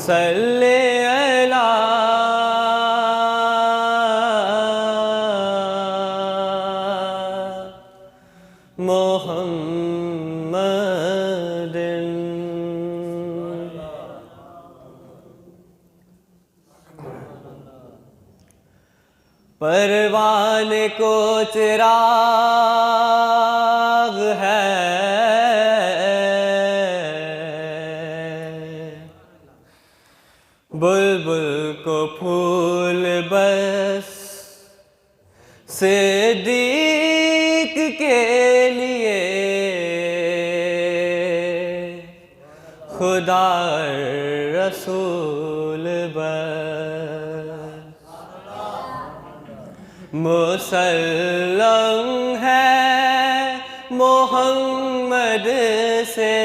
صلی علی محمد۔ پروان کو چراغ ہے، بلبل کو پھول بس، صدیق کے لیے خدا رسول بس۔ مسلم ہے محمد سے،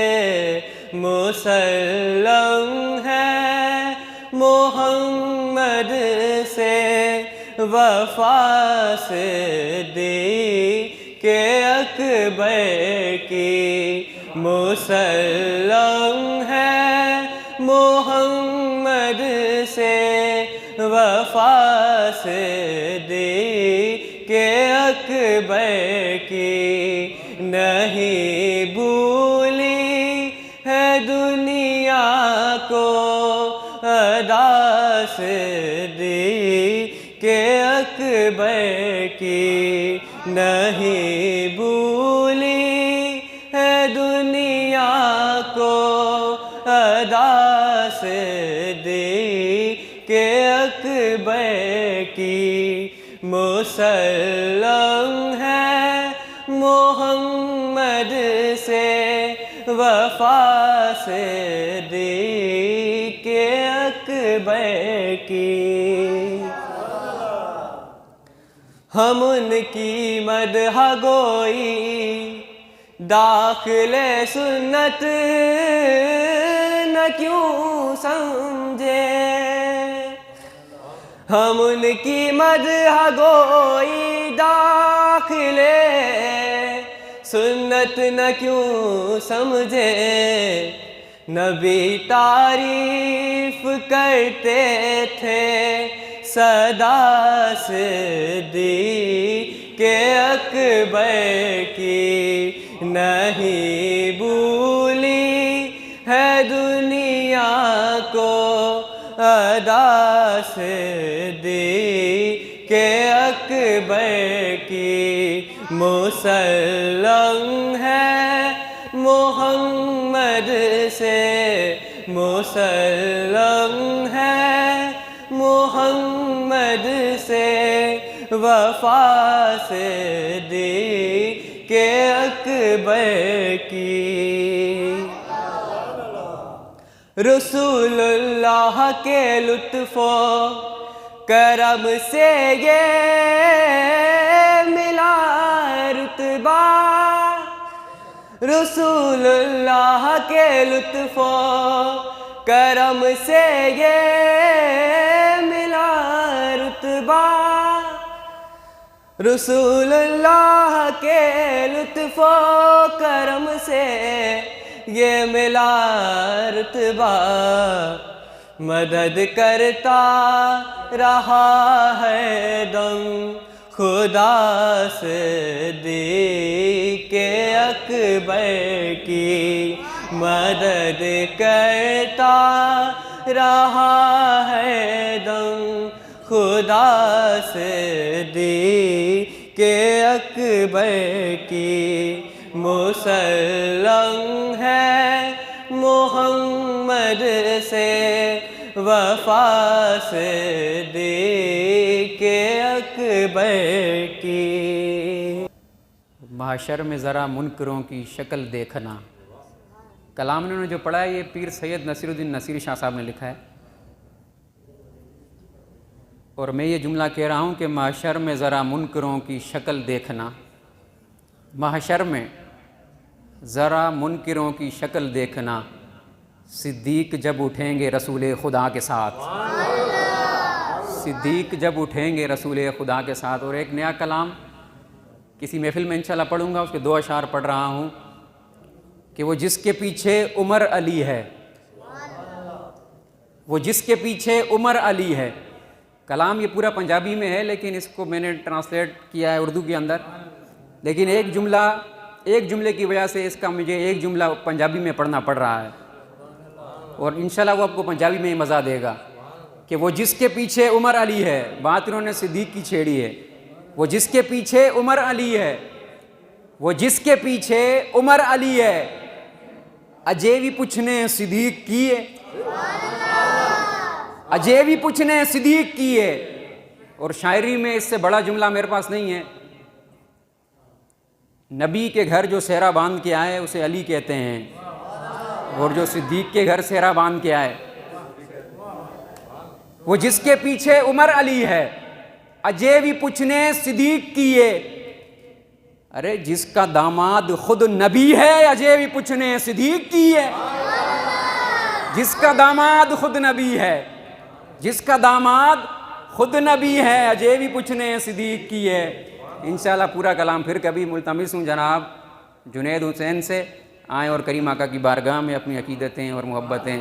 مسلم ہے محمد سے، وفا صدیق اکبر کی۔ مسلم ہے محمد سے، وفا صدیق اکبر کی۔ نہیں بھولی ہے دنیا کو ادا صدیق اکبر کی، نہیں بھولی ہے دنیا کو ادا صدیق اکبر کی۔ مسلم ہے محمد سے، وفا صدیق اکبر کی۔ ہم ان کی مدح گوئی داخل سنت نہ کیوں سمجھے، ہم ان کی مدح گوئی داخل سنت نہ کیوں سمجھے۔ نبی تعریف کرتے تھے سدا صدیق اکبر کی، نہیں بھولی ہے دنیا کو ادا صدیق اکبر کی۔ مسلم ہے محمد سے، مسلم ہے محمد سے، وفا صدیق اکبر کی۔ رسول اللہ کے لطف و کرم سے یہ ملا رتبہ، رسول اللہ کے لطف و کرم سے یہ ملا رتبہ، رسول اللہ کے لطف و کرم سے یہ ملا رتبہ۔ مدد کرتا رہا ہے دم خدا صدیق اکبر کی، مدد کرتا رہا ہے دم خدا صدیق اکبر کی۔ مسلم ہے محمد سے، وفا صدیق اکبر کی۔ محشر میں ذرا منکروں کی شکل دیکھنا، کلام انہوں نے جو پڑھا ہے یہ پیر سید نصیر الدین نصیری شاہ صاحب نے لکھا ہے، اور میں یہ جملہ کہہ رہا ہوں کہ محشر میں ذرا منکروں کی شکل دیکھنا، محشر میں ذرا منکروں کی شکل دیکھنا، صدیق جب اٹھیں گے رسول خدا کے ساتھ، صدیق جب اٹھیں گے رسول خدا کے ساتھ۔ اور ایک نیا کلام کہ کسی محفل میں انشاءاللہ پڑھوں گا، اس کے 2 اشعار پڑھ رہا ہوں کہ وہ جس کے پیچھے عمر علی ہے، وہ جس کے پیچھے عمر علی ہے. کلام یہ پورا پنجابی میں ہے لیکن اس کو میں نے ٹرانسلیٹ کیا ہے اردو کے اندر، لیکن ایک جملے کی وجہ سے اس کا مجھے ایک جملہ پنجابی میں پڑھنا پڑ رہا ہے، اور انشاءاللہ وہ آپ کو پنجابی میں ہی مزہ دے گا کہ وہ جس کے پیچھے عمر علی ہے. بات انہوں نے صدیق کی چھیڑی ہے. وہ جس کے پیچھے عمر علی ہے، وہ جس کے پیچھے عمر علی ہے، اجے بھی پوچھنے صدیق کی ہے، اجے بھی پوچھنے صدیق کی ہے. اور شاعری میں اس سے بڑا جملہ میرے پاس نہیں ہے. نبی کے گھر جو سہرا باندھ کے آئے اسے علی کہتے ہیں، اور جو صدیق کے گھر سہرا باندھ کے آئے، وہ جس کے پیچھے عمر علی ہے، اجے بھی پوچھنے صدیق کیے. ارے جس کا داماد خود نبی ہے، اجے بھی پوچھنے صدیق کیے. جس کا داماد خود نبی ہے، جس کا داماد خود نبی ہے، اجے بھی پوچھنے صدیق کیے. انشاءاللہ پورا کلام پھر کبھی. ملتمس ہوں جناب جنید حسین سے آئیں اور کریم آقا کی بارگاہ میں اپنی عقیدتیں اور محبتیں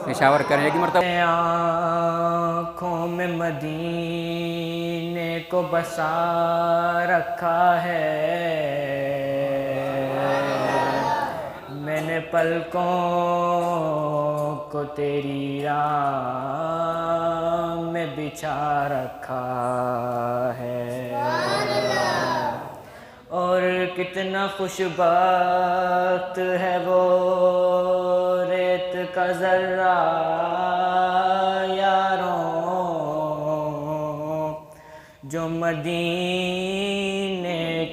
نشاور کریں. ایک مرتبہ آنکھوں میں مدینے کو بسا رکھا ہے، میں نے پلکوں کو تیری راہ میں بچھا رکھا ہے. اور کتنا خوش بخت ہے وہ ریت کا ذرہ یاروں، جو مدینے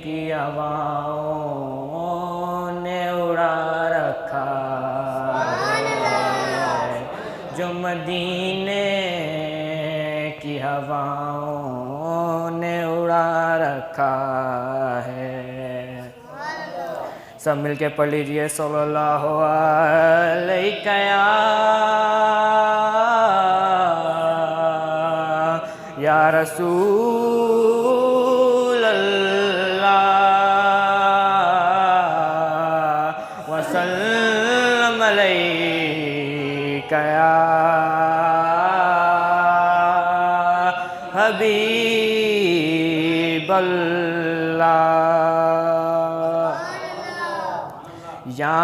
کی ہواؤں نے اڑا رکھا ہے، جو مدینے کی ہواؤں نے اڑا رکھا ہے. سب مل کے پڑھ لیجئے صلی اللہ علیہ یا رسول اللہ وسلم علیک یا حبیب اللہ. یا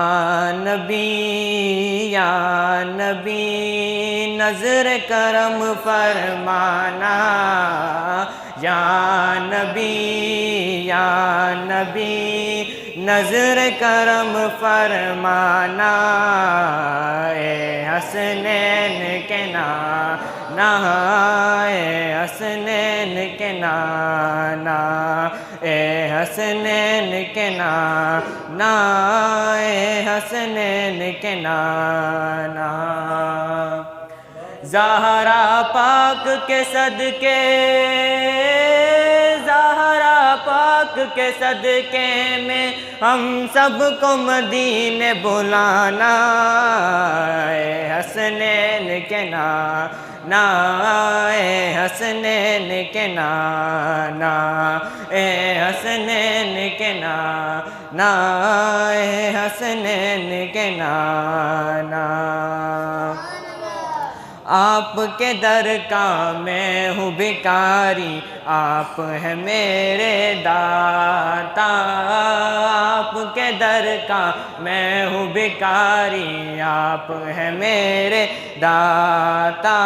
نبی نظر کرم فرمانا، یا نبی نظر کرم فرمانا. اے حسنین کے نانا، اے حسنین کے نانا، اے حسنین کے نانا، اے حسنین کے نانا. زہرا پاک کے صدقے، زہرا پاک کے صدقے میں ہم سب کو مدینے بلانا. اے حسنین کے نانا، اے حسنین کے نانا، اے حسنین کے نانا، اے حسنین کے نانا. آپ کے در کا میں ہوں بھکاری، آپ ہیں میرے داتا. آپ کے در کا میں ہوں بھکاری، آپ ہیں میرے داتا.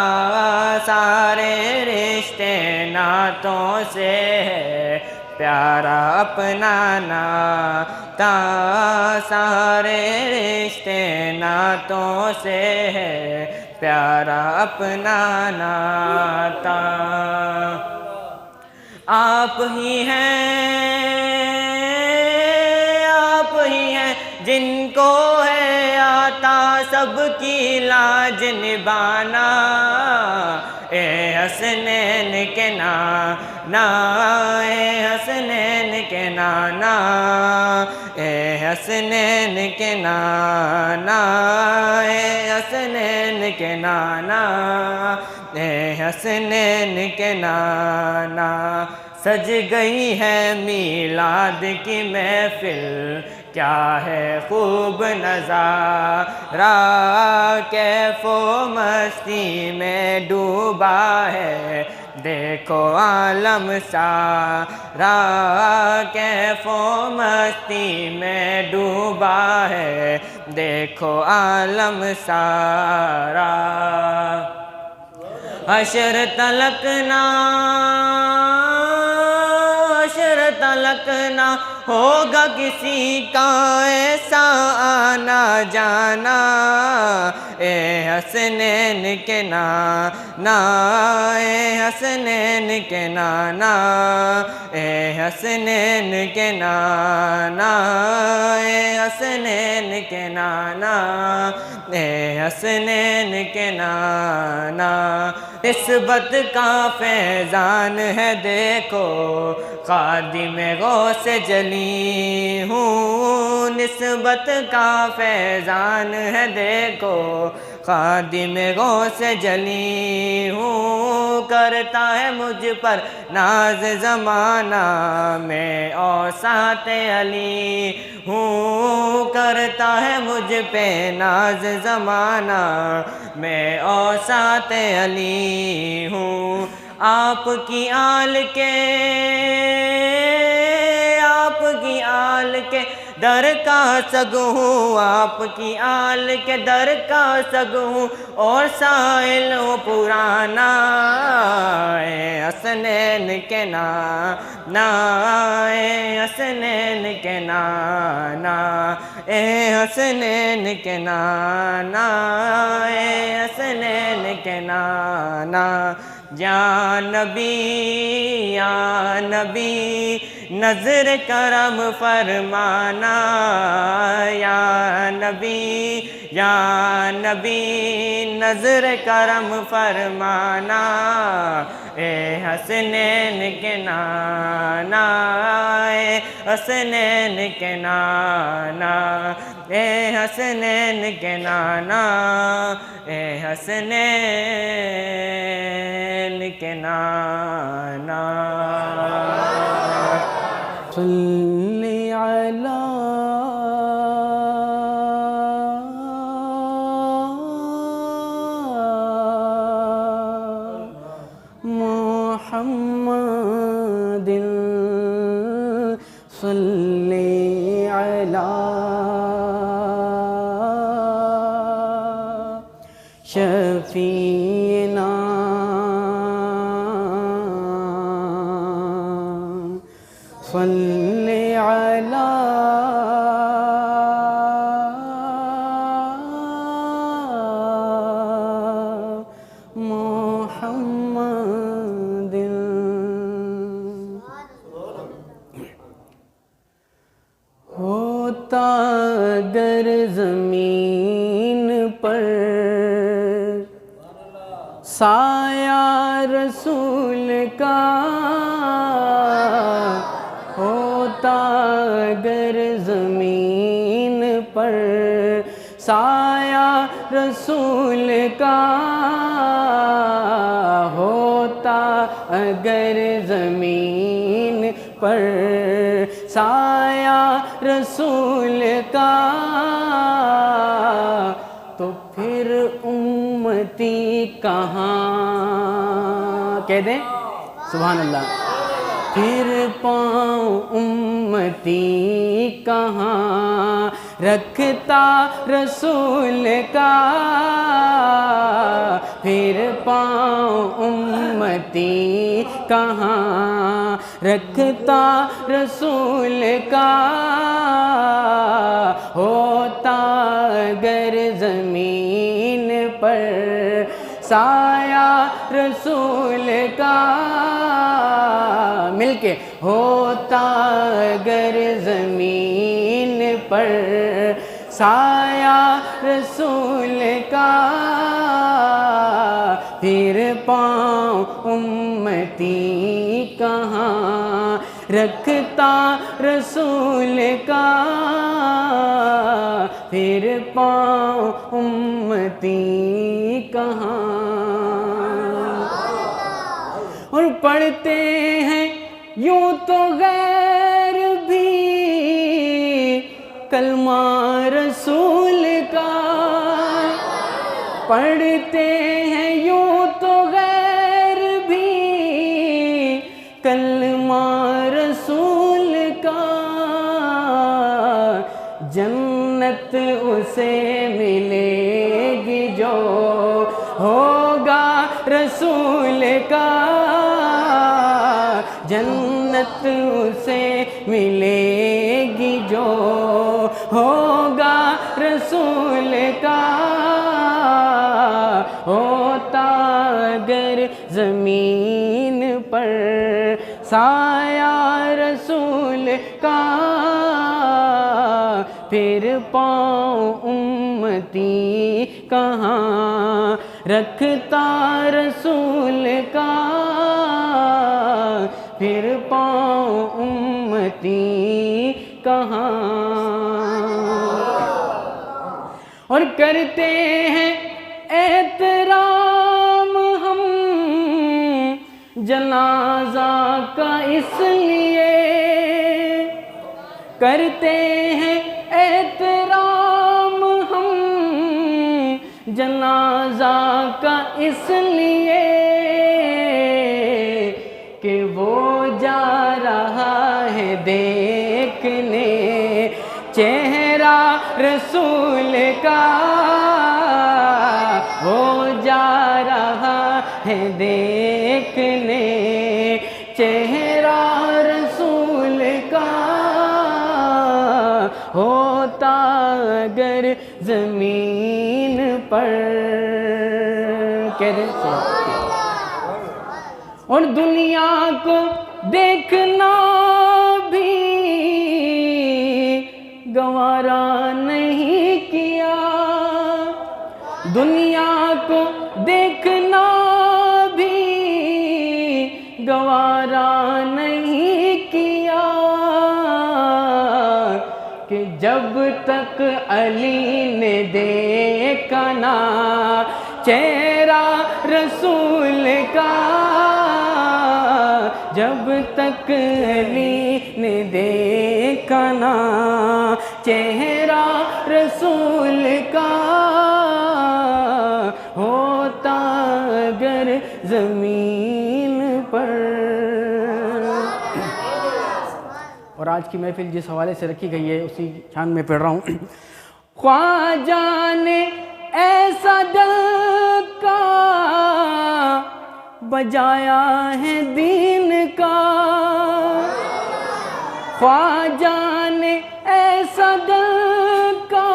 سارے رشتے ناتوں سے ہے پیارا اپنا ناتا. سارے رشتے ناتوں سے ہے پیارا اپنا ناتا. آپ ہی ہیں جن کو ہے آتا سب کی لاج نبھانا. اے حسنین کے نانا، اے حسنین کے نانا، اے حسنین کے نانا، اے حسنین کے نانا، اے حسنین کے نانا. سج گئی ہے میلاد کی محفل، کیا ہے خوب نظارہ، کیف و مستی میں ڈوبا ہے دیکھو عالم سارا، کیف و مستی میں ڈوبا ہے دیکھو عالم سارا۔ حشر تلک نہ ہوگا کسی کا ایسا آنا جانا، اے حسنین کے نانا، اے حسنین کے نانا، اے حسنین کے نانا، اے حسنین کے نانا، اے حسنین کے نانا۔ نسبت کا فیضان ہے دیکھو، خادم غوث جلی ہوں، نسبت کا فیضان ہے دیکھو، خادم غوث جلی ہوں، کرتا ہے مجھ پر ناز زمانہ، میں اوساط علی ہوں، کرتا ہے مجھ پہ ناز زمانہ، میں اوساط علی ہوں۔ آپ کی آل کے در کا سگ ہوں، آپ کی آل کے در کا سگ ہوں، اور سائل ہوں پرانا، اے حسنین کے نانا، اے حسنین کے نانا، اے حسنین کے نانا، اے حسنین کے نانا۔ یا نبی نظر کرم فرمانا، یا نبی نظر کرم فرمانا، اے حسنین کے نانا، اے حسنین کے نانا، اے حسنین کے نانا، اے حسنین کے نانا۔ صلی علی محمد، صلی علی شفیعنا صلی علی محمد۔ ہوتا اگر زمین پر سایہ رسول کا، ہوتا اگر زمین پر سایہ رسول کا، ہوتا اگر زمین پر سایہ رسول کا، تو پھر امتی کہاں، کہہ دیں سبحان اللہ، پھر پاؤں امتی کہاں رکھتا رسول کا، پھر پاؤں امتی کہاں رکھتا رسول کا، ہوتا اگر زمین پر سایہ رسول کا، مل کے ہوتا اگر زمین پر سایہ رسول کا، پھر پاؤں امتی کہاں رکھتا رسول کا، پھر پاؤں امتی کہاں۔ اور پڑھتے ہیں یوں تو غیر بھی کلمہ رسول کا پڑھتے ہیں، یوں تو غیر بھی کلمہ رسول کا، جنت اسے ملے گی جو ہوگا رسول کا، جنت اسے ملے گی جو ہوگا رسول کا، ہوتا اگر زمین پر سایہ رسول کا، پھر پاؤں امتی کہاں رکھتا رسول کا، پھر پاؤں امتی کہاں، اور کرتے ہیں احترام ہم جنازہ کا اس لیے، کرتے ہیں احترام ہم جنازہ کا اس لیے کہ وہ جا رہا ہے دیکھنے چہرہ رسول کا، وہ جا رہا ہے دیکھنے چہرہ رسول کا، ہوتا اگر زمین پر اور دنیا کو دیکھنا بھی گوارا نہیں کیا، دنیا کو دیکھنا بھی گوارا نہیں کیا، کہ جب تک علی نے دیکھا نہ چہرہ رسول کا، جب تک علی نے دیکھا نہ چہرہ رسول کا، ہوتا اگر زمین پر، اور آج کی محفل جس حوالے سے رکھی گئی ہے اسی شان میں پڑھ رہا ہوں، خواجہ نے ایسا دل کا بجایا ہے دین کا، خواجہ نے ایسا دل کا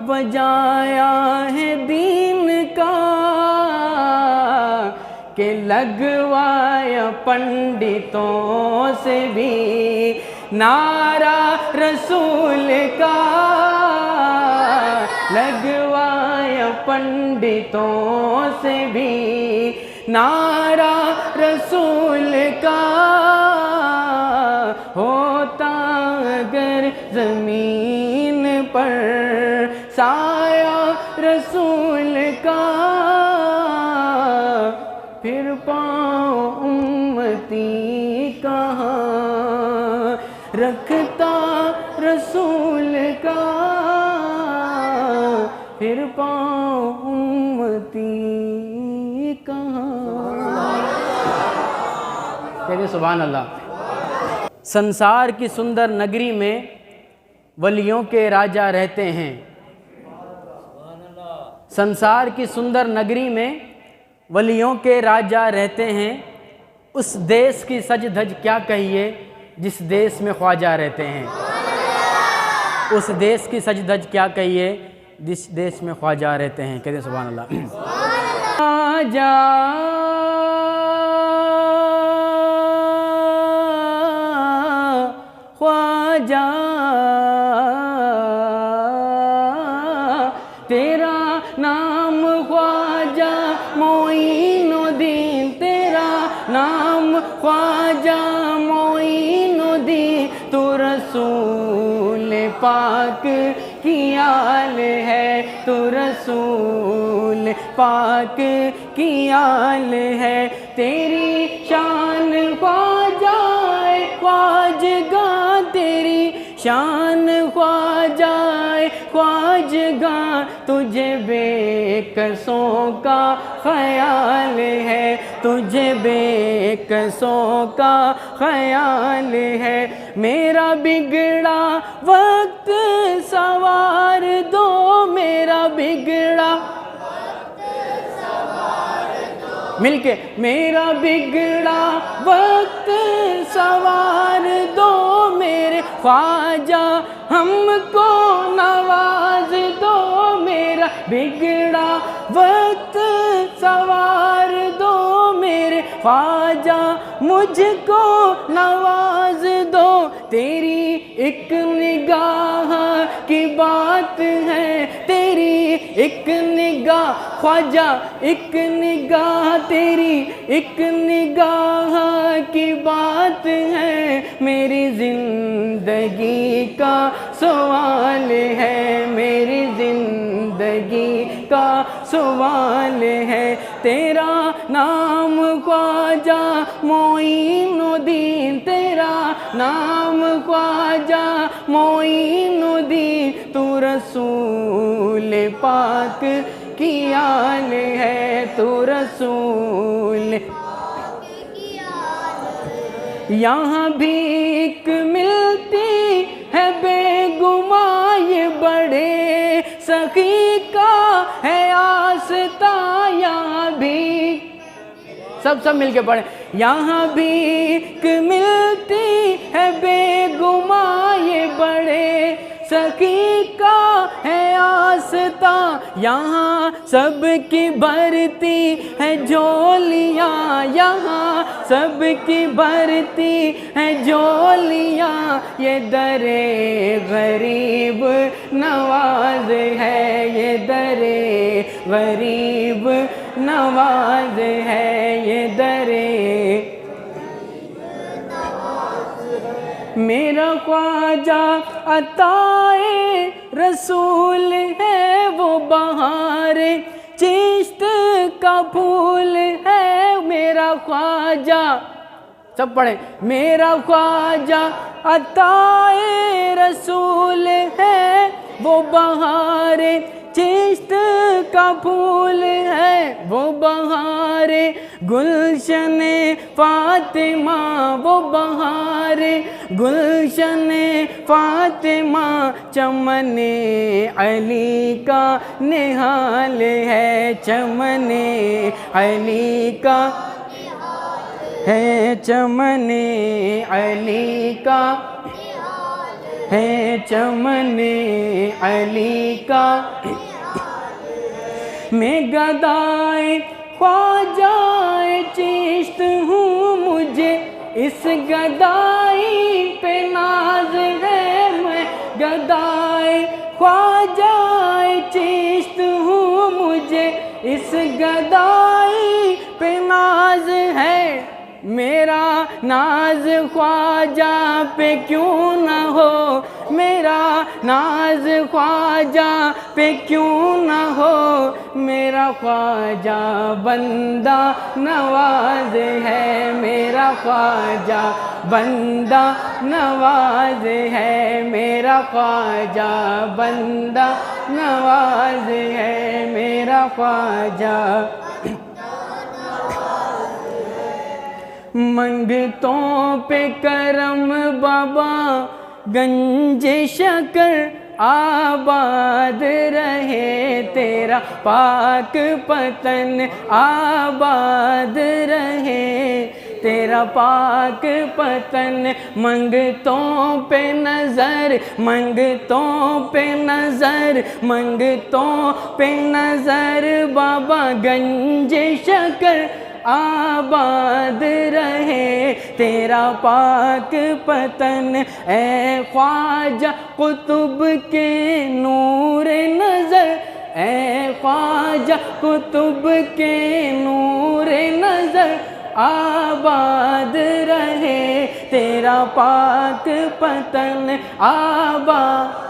بجایا ہے دین کا، کہ لگوایا پنڈتوں سے بھی نعرہ رسول کا، لگوایا پنڈتوں سے بھی نعرہ رسول کا، ہوتا اگر زمین پر سایہ رسول کا، پھر پاؤں امتی کہاں رکھتا رسول کا، پھر پاؤں امتی کہاں، کہتے سبحان اللہ۔ سنسار کی سندر نگری میں ولیوں کے راجہ رہتے ہیں، سنسار کی سندر نگری میں ولیوں کے راجہ رہتے ہیں، اس دیس کی سج دھج کیا کہیے جس دیس میں خواجہ رہتے ہیں، اس دیس کی سج دھج کیا کہیے جس دیس میں خواجہ رہتے ہیں، کہتے ہیں سبحان اللہ۔ خواجہ خواجہ تیرا نام خواجہ معین الدین، تیرا نام خواجہ معین الدین، تو رسول پاک کی آل ہے، تو رسول پاک کی آل ہے، تیری شان شان خواجہ خواجگاں تجھے بے کسوں کا خیال ہے، تجھے بے کسوں کا خیال ہے، میرا بگڑا وقت سوار دو، میرا بگڑا مل کے، میرا بگڑا وقت سوار دو میرے خواجہ، ہم کو نواز دو، میرا بگڑا وقت سوار دو میرے خواجہ، مجھ کو نواز دو، تیری ایک نگاہ کی بات ہے، تیری ایک نگاہ خواجہ، ایک نگاہ تیری ایک نگاہ کی بات ہے، میری زندگی کا سوال ہے، میری زندگی کا سوال ہے، تیرا نام خواجہ معین الدین، تیرا نام خواجہ معین الدین، تو رسول پاک کی آل ہے، تو رسول یہاں بھیک ملتی ہے بے گماں، یہ بڑے سخی کا ہے آستاں، یہاں بھیک سب مل کے پڑھیں، یہاں بھیک ملتی ہے بے گماں، یہ بڑے سخی کا ہے آستاں، یہاں سب کی بھرتی ہے جھولیاں، یہاں سب کی بھرتی ہے جھولیاں، یہ در غریب نواز ہے، یہ در غریب نواز ہے، یہ در میرا خواجہ عطائے رسول ہے، وہ بہار چشت کا پھول ہے، میرا خواجہ سب پڑھیں، میرا خواجہ عطائے رسول ہے، وہ بہار چشت کا پھول ہے، وہ بہار گلشن فاطمہ، وہ بہار گلشن فاطمہ، چمن علی کا نہال ہے، چمن علی کا ہے، چمن علی کا ہے، چمن علی کا میں گدائے خواجہ چشت ہوں، مجھے اس گدائی پہ ناز ہے، میں گدائے خواجہ چشت ہوں، مجھے اس گدائی پہ ناز ہے، میرا ناز خواجہ پہ کیوں نہ ہو، میرا ناز خواجہ پہ کیوں نہ ہو، میرا خواجہ بندہ نواز ہے، میرا خواجہ بندہ نواز ہے، میرا خواجہ بندہ نواز ہے، میرا خواجہ منگتوں پہ کرم بابا گنج شکر آباد رہے، تیرا پاک پتن آباد رہے، تیرا پاک پتن، منگتوں پہ نظر، منگتوں پہ نظر، منگتوں پہ نظر، بابا گنج شکر آباد رہے، تیرا پاک پتن، اے خواجہ قطب کے نور نظر، اے خواجہ قطب کے نور نظر، آباد رہے، تیرا پاک پتن آباد،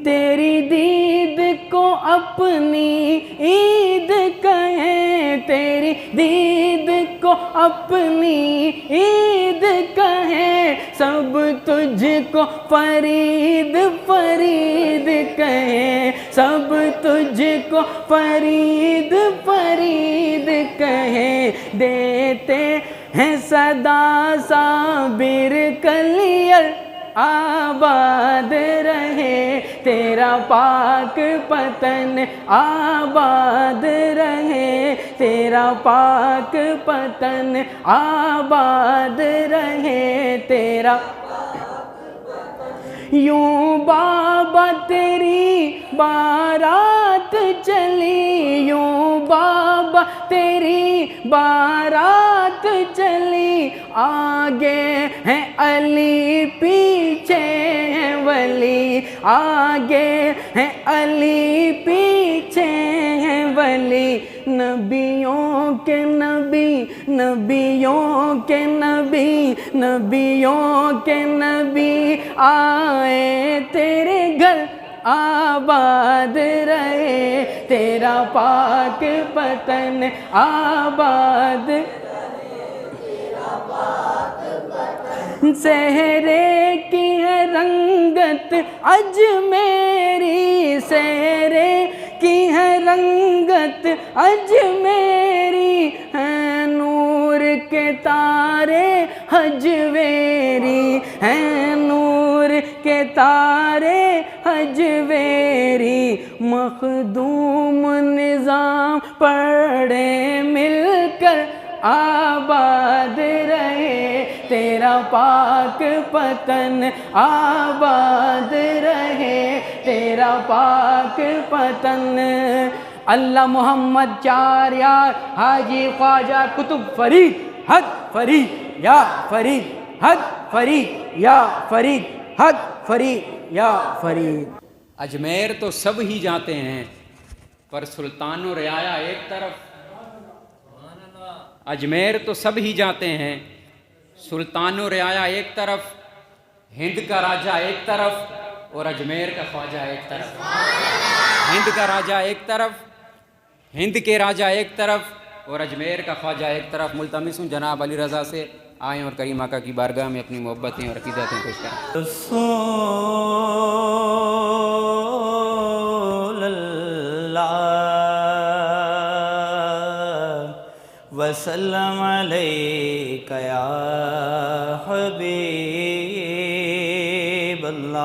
تیری دید کو اپنی عید کہیں، تیری دید کو کو اپنی عید کہیں، سب تجھ کو فرید فرید کہیں، سب تجھ کو فرید فرید کہیں، دیتے ہیں صدا صابر کلیئر آباد رہے تیرا پاک پتن، آباد رہے تیرا پاک پتن، آباد رہے تیرا۔ یوں بابا تیری بارات چلی، یوں بابا تیری بارات چلی، آگے ہیں علی پیچھے ہیں ولی، آگے ہیں علی پیچھے ہیں ولی، نبیوں کے نبی نبیوں کے نبی نبیوں کے نبی آئے تیرے گھر، آباد رہے تیرا پاک پتن، آباد سہرے کی ہے رنگت اجمیری، سہرے کی ہے رنگت اجمیری، ہے نور کے تارے حجویری، ہے نور کے تارے حجویری، مخدوم نظام پڑھے مل کر، آباد رہے تیرا پاک پتن، آباد رہے تیرا پاک پتن۔ اللہ محمد چار یار حاجی خواجہ قطب فرید، حق فرید یا فرید، حق فرید یا فرید، حق فرید یا فرید۔ اجمیر تو سب ہی جاتے ہیں پر سلطان و رعایا ایک طرف، اجمیر تو سب ہی جاتے ہیں، سلطان و رعایا ایک طرف، ہند کا راجہ ایک طرف اور اجمیر کا خواجہ ایک طرف، ہند کا راجہ ایک طرف، ہند کے راجہ ایک طرف اور اجمیر کا خواجہ ایک طرف۔ ملتمس ہوں جناب علی رضا سے آئیں اور کریم آقا کی بارگاہ میں اپنی محبتیں اور عقیدتیں پیش کریں۔ رسول اللہ وسلم علیک یا حبیب اللہ،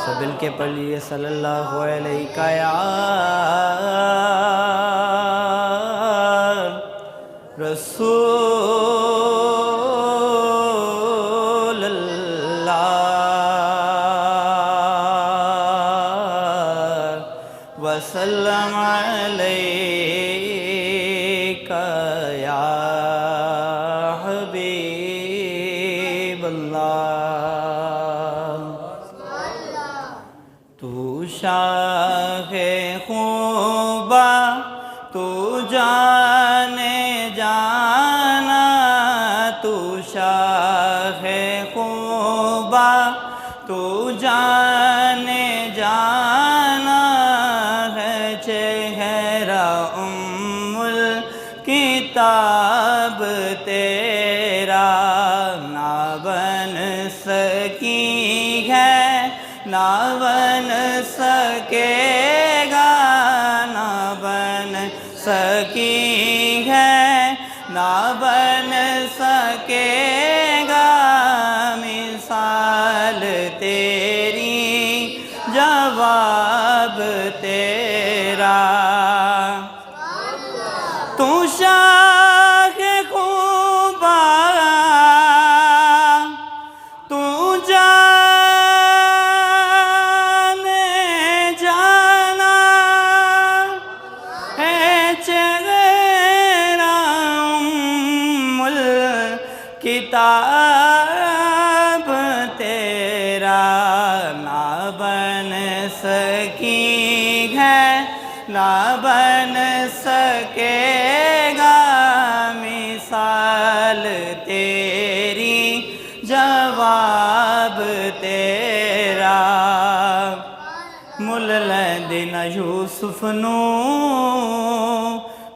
سب مل کے پڑھ لیے صلی اللہ علیہ یا رسول اللہ وسلم علیک یا حبیب اللہ، تو شاہ خوبا تو جانے جانا، تو شاہ خوبا تو جانے جانا ہے، چہرہ ام الکتاب تیرا نہ بن سکی ہے، نہ بن سکے گا، نہ بن سکی ہے، نہ بن سکے گا، مثال تیری جواب تیرا، تو شاہ خوبا تو جانے جانا ہے، چہرہ ام الکتاب تیرا نہ بن سکی ہے، نہ بن سکے گا، مثال تیری جواب تیرا، مل لیندے نہ یوسف نو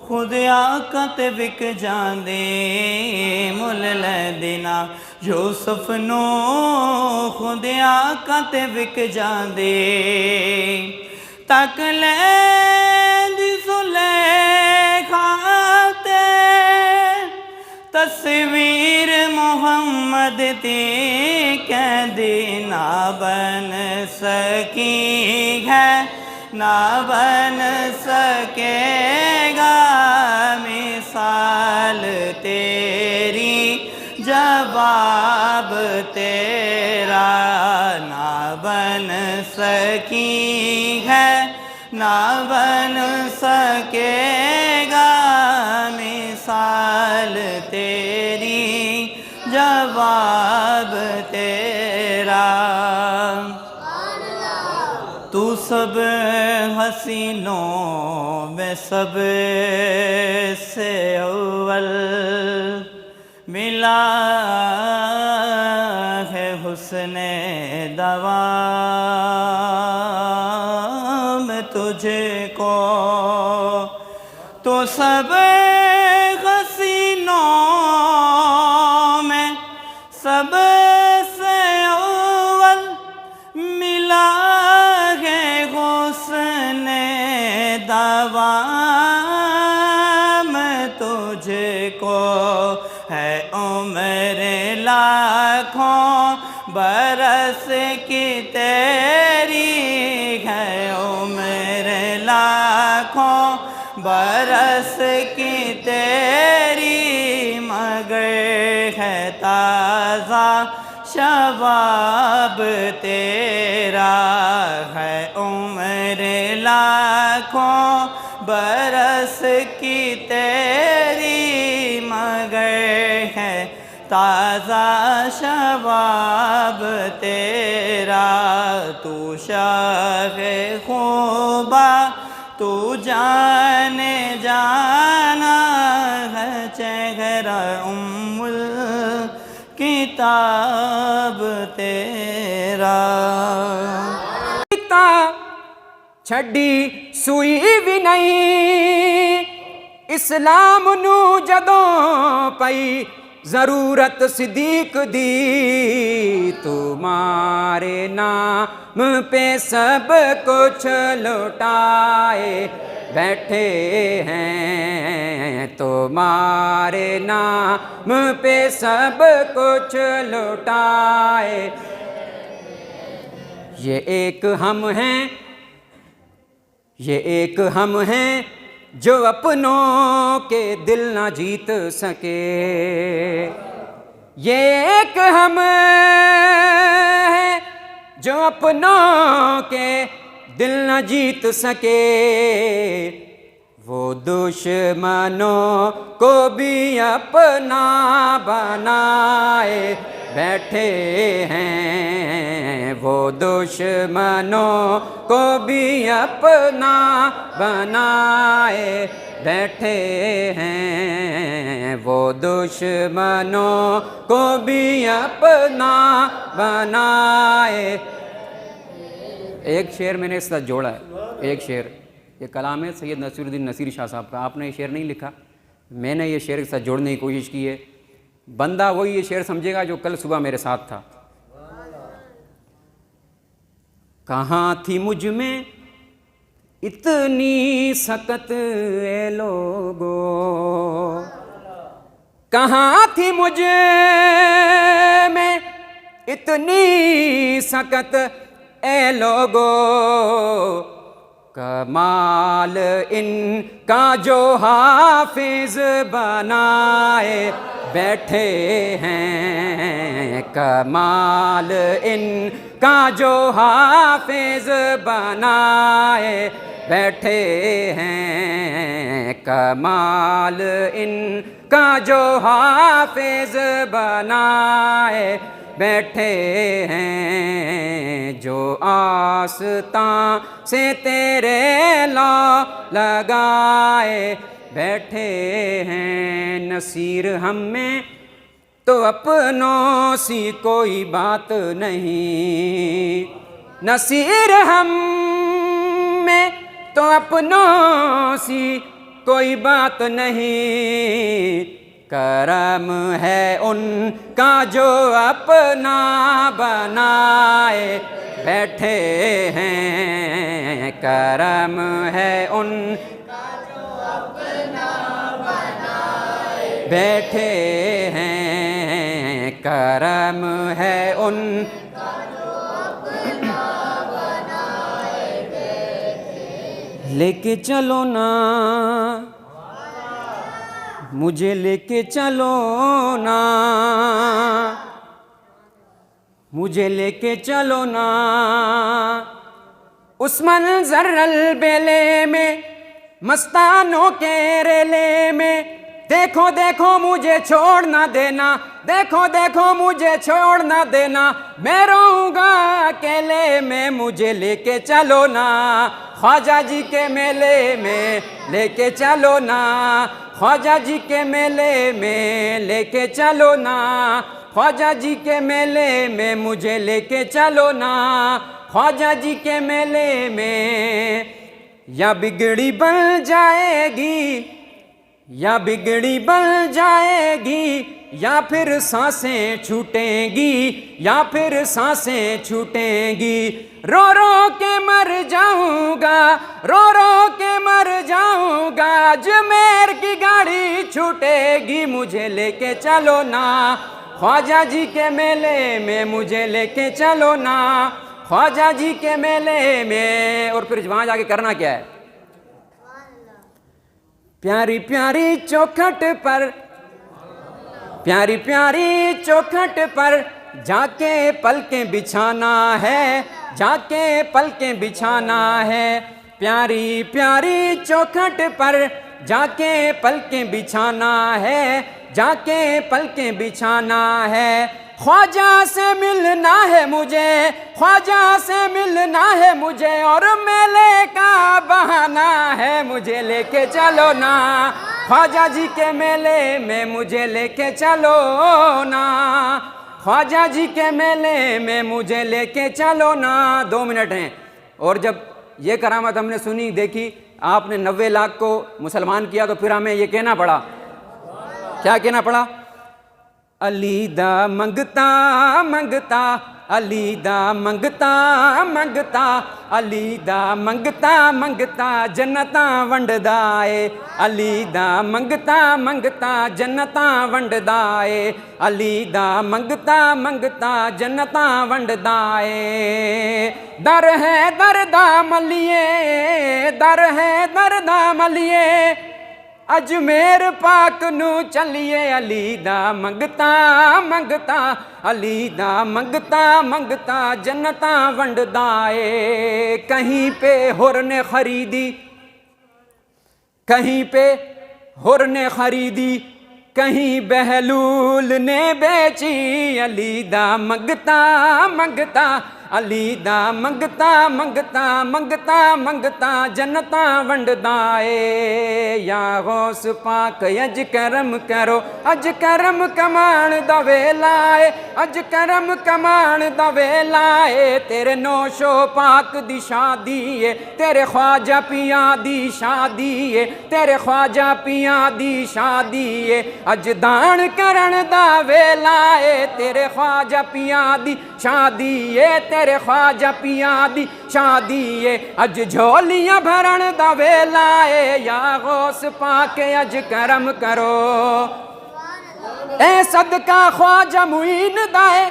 خود آقا تے وک جاندے مل لے دینا یوسف نو خود آقا تے وک جاندے تک لے دی زلیخا تے تصویر محمد تی کہہ دینا بن سکی ہے نہ بن سکے گا مثال تیری جواب تیرا نہ بن سکی ہے نہ بن سکے گا مثال تیری جواب تیرا تو سب حسینوں میں سب سے اول ملا ہے حسن دوام تجھ کو تو سب حسینوں میں سب سے اول ملا دوام تجھ کو ہے عمر لاکھوں برس کی تیری ہے عمر لاکھوں برس کی تیری مگر ہے تازہ شباب تیرا ہے عمر لاکھوں برس کی تیری مگر ہے تازہ شباب تیرا تو شاہ خوبا تو جانے جانا ہے چہرہ کتاب تیرا چھڈی سوئی بھی نہیں اسلام نو جدوں پئی ضرورت صدیق دی تمہارے نام پہ سب کچھ لوٹائے بیٹھے ہیں تمہارے نام پہ سب کچھ لوٹائے یہ ایک ہم ہیں جو اپنوں کے دل نہ جیت سکے یہ ایک ہم ہیں جو اپنوں کے دل نہ جیت سکے وہ دشمنوں کو بھی اپنا بنائے بیٹھے ہیں وہ دشمنوں کو بھی اپنا بنائے بیٹھے ہیں وہ دشمنوں کو بھی اپنا بنائے ایک شعر میں نے اس ساتھ جوڑا ہے ایک شعر یہ کلام ہے سید نصیر الدین نصیر شاہ صاحب کا آپ نے یہ شعر نہیں لکھا میں نے یہ شعر کے ساتھ جوڑنے کی کوشش کی ہے بندہ وہی یہ شعر سمجھے گا جو کل صبح میرے ساتھ تھا کہاں تھی مجھ میں اتنی سکت اے لوگو کہاں تھی مجھ میں اتنی سکت اے لوگو کمال ان کا جو حافظ بنائے بیٹھے ہیں کمال ان کا جو حافظ بنائے بیٹھے ہیں کمال ان کا جو حافظ بنائے بیٹھے ہیں جو آستاں سے تیرے لو لگائے بیٹھے ہیں نصیر ہم میں تو اپنوں سی کوئی بات نہیں نصیر ہم میں تو اپنوں سی کوئی بات نہیں، کرم ہے ان کا جو اپنا بنائے بیٹھے ہیں، کرم ہے ان کا جو اپنا بنائے بیٹھے ہیں، کرم ہے ان کا جو اپنا بنائے بیٹھے۔ لے کے چلو نا مجھے، لے کے چلو نا مجھے، لے کے چلو نا اس منظر البیلے میں، مستانوں کے ریلے میں، دیکھو دیکھو مجھے چھوڑ نہ دینا، دیکھو دیکھو مجھے چھوڑ نہ دینا، میں رہوں گا اکیلے میں، مجھے لے کے چلو نا خواجہ جی کے میلے میں، لے کے چلو نا خواجہ جی کے میلے میں، لے کے چلو نا خواجہ جی کے میلے میں، مجھے لے کے چلو نا خواجہ جی کے میلے میں۔ یا بگڑی بن جائے گی، یا بگڑی بن جائے گی، یا پھر سانسیں چھوٹیں گی، یا پھر سانسیں چھوٹیں گی، رو رو کے مر جاؤں گا، رو رو کے مر جاؤں گا، اجمیر کی گاڑی چھوٹے گی، مجھے لے کے چلو نا خواجہ جی کے میلے میں، مجھے لے کے چلو نا خواجہ جی کے میلے میں۔ اور پھر وہاں جا کے کرنا کیا ہے؟ پیاری پیاری چوکھٹ پر، پیاری پیاری چوکھٹ پر جا کے پلکیں بچھانا ہے، جا کے پلکیں بچھانا ہے، پیاری پیاری چوکھٹ پر جا کے پلکیں بچھانا ہے، جا کے پلکیں بچھانا ہے، خواجہ سے ملنا ہے مجھے، خواجہ سے ملنا ہے مجھے، اور میلے کا بہانہ ہے، مجھے لے کے چلو نا خواجہ جی کے میلے میں، مجھے لے کے چلو نا خواجہ جی کے میلے میں، مجھے لے کے چلو نا۔ 2 منٹ ہیں، اور جب یہ کرامت ہم نے سنی دیکھی، آپ نے 90 لاکھ کو مسلمان کیا، تو پھر ہمیں یہ کہنا پڑا، کیا کہنا پڑا؟ علی دا منگتا منگتا، علی دا منگتا منگتا، علی دا منگتا منگتا جنتاں ونڈدا اے، علی دا منگتا منگتا جنتاں ونڈدا اے، علی دا منگتا منگتا جنتاں ونڈدا اے۔ در ہے در دا ملیے، در ہے در دا ملیے، اجمیر پاک نو چلیے، علی دا منگتا منگتا، علی دا منگتا منگتا جنتاں ونڈدا اے۔ کہیں پہ ہر نے خریدی، کہیں پہ ہر نے خریدی، کہیں بہلول نے بیچی، علی دا منگتا منگتا، علی دا منگتا منگتا منگتا منگتا جنتاں ونڈدا اے۔ یا غوث پاک اج کرم کرو، اج کرم کمان دا ویلا اے، اج کرم کمان دا ویلا اے، تیرے نوشو پاک دی شادی اے، تیرے خواجہ پیاں دی شادی اے، تیرے خواجہ پیاں دی شادی اے، اج دان کرن دا ویلا اے، تیرے خواجہ پیاں دی شادی اے، تیرے خواجہ پیاں دی شادی اے، اج جھولیاں بھرن دا ویلا اے، یا غوث پاک اج کرم کرو، اے صدقہ خواجہ معین دا اے،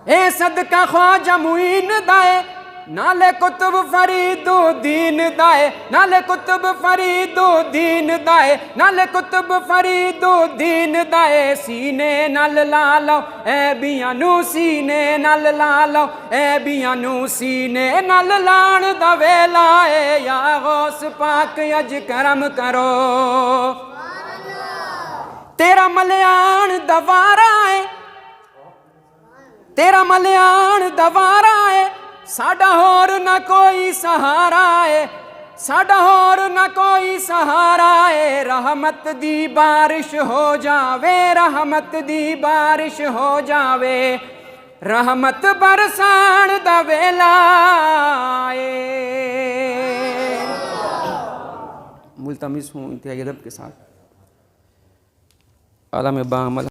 اے صدقہ خواجہ معین دا اے، نالے کتب فرید الدین دائے، نالے کتب فرید الدین دائے، نالے کتب فرید الدین دائے، سینے نال لالو اے بیانو، سینے نال لالو اے بیانو، سینے نال لان دا ویلا اے، یا غوث پاک اج کرم کرو، تیرا ملیان دوارا ہے، تیرا ملیان دوارا ہے، ساڈا ہور نہ کوئی سہارا ہے، ساڈا ہور نہ کوئی سہارا ہے، رحمت دی بارش ہو جاوے، رحمت دی بارش ہو جاوے، رحمت برسان دا ویلا اے۔ ملتمس ہوں انتہائی ادب کے ساتھ عالم باعمل